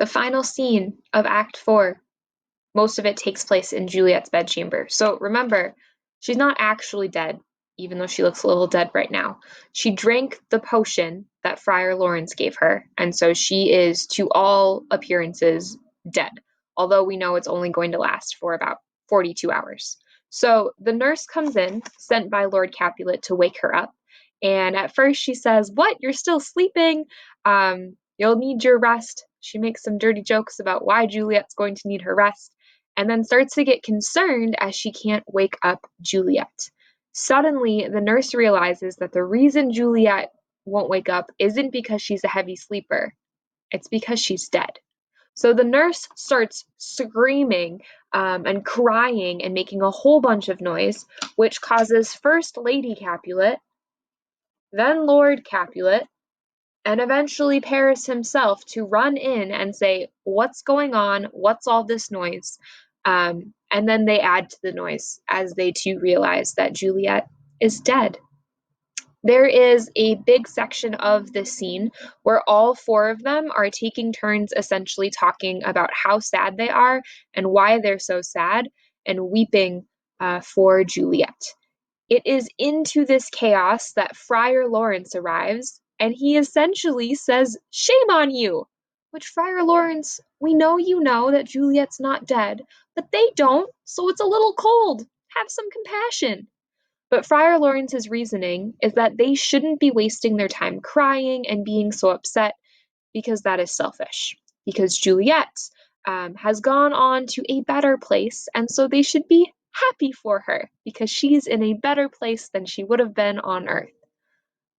The final scene of Act 4, most of it takes place in Juliet's bedchamber. So remember, she's not actually dead, even though she looks a little dead right now. She drank the potion that Friar Lawrence gave her, and so she is, to all appearances, dead, although we know it's only going to last for about 42 hours. So the nurse comes in, sent by Lord Capulet to wake her up, and at first she says, "What? You're still sleeping? You'll need your rest." She makes some dirty jokes about why Juliet's going to need her rest, and then starts to get concerned as she can't wake up Juliet. Suddenly, the nurse realizes that the reason Juliet won't wake up isn't because she's a heavy sleeper, it's because she's dead. So the nurse starts screaming and crying and making a whole bunch of noise, which causes first Lady Capulet, then Lord Capulet, and eventually Paris himself to run in and say, "What's going on? What's all this noise?" And then they add to the noise as they too realize that Juliet is dead. There is a big section of this scene where all four of them are taking turns essentially talking about how sad they are and why they're so sad and weeping for Juliet. It is into this chaos that Friar Lawrence arrives, and he essentially says, "Shame on you!" Which, Friar Lawrence, we know you know that Juliet's not dead, but they don't, so it's a little cold. Have some compassion. But Friar Lawrence's reasoning is that they shouldn't be wasting their time crying and being so upset because that is selfish. Because Juliet has gone on to a better place, and so they should be happy for her because she's in a better place than she would have been on Earth.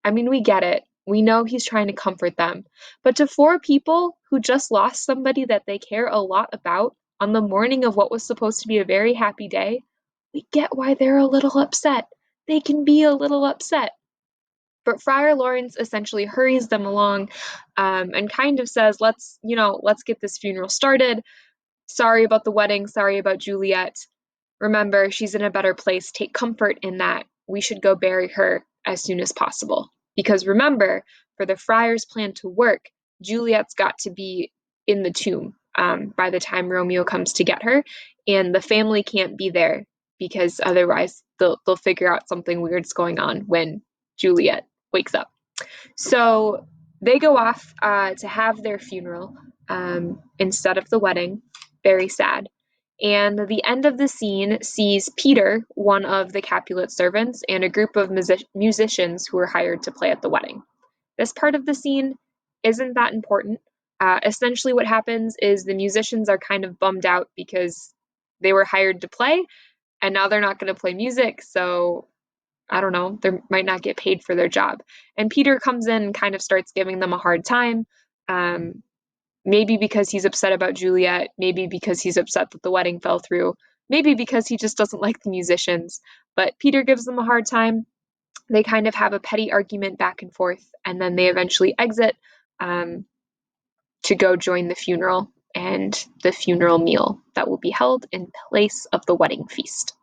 I mean, we get it. We know he's trying to comfort them. But to four people who just lost somebody that they care a lot about on the morning of what was supposed to be a very happy day, we get why they're a little upset. They can be a little upset. But Friar Lawrence essentially hurries them along and kind of says, let's get this funeral started. Sorry about the wedding. Sorry about Juliet. Remember, she's in a better place. Take comfort in that. We should go bury her as soon as possible. Because remember, for the friar's plan to work, Juliet's got to be in the tomb by the time Romeo comes to get her, and the family can't be there because otherwise they'll figure out something weird's going on when Juliet wakes up. So they go off to have their funeral instead of the wedding. Very sad. And the end of the scene sees Peter, one of the Capulet servants, and a group of musicians who were hired to play at the wedding. This part of the scene isn't that important. Essentially, what happens is the musicians are kind of bummed out because they were hired to play, and now they're not going to play music, so I don't know, they might not get paid for their job. And Peter comes in and kind of starts giving them a hard time. Maybe because he's upset about Juliet, maybe because he's upset that the wedding fell through, maybe because he just doesn't like the musicians. But Peter gives them a hard time. They kind of have a petty argument back and forth, and then they eventually exit to go join the funeral and the funeral meal that will be held in place of the wedding feast.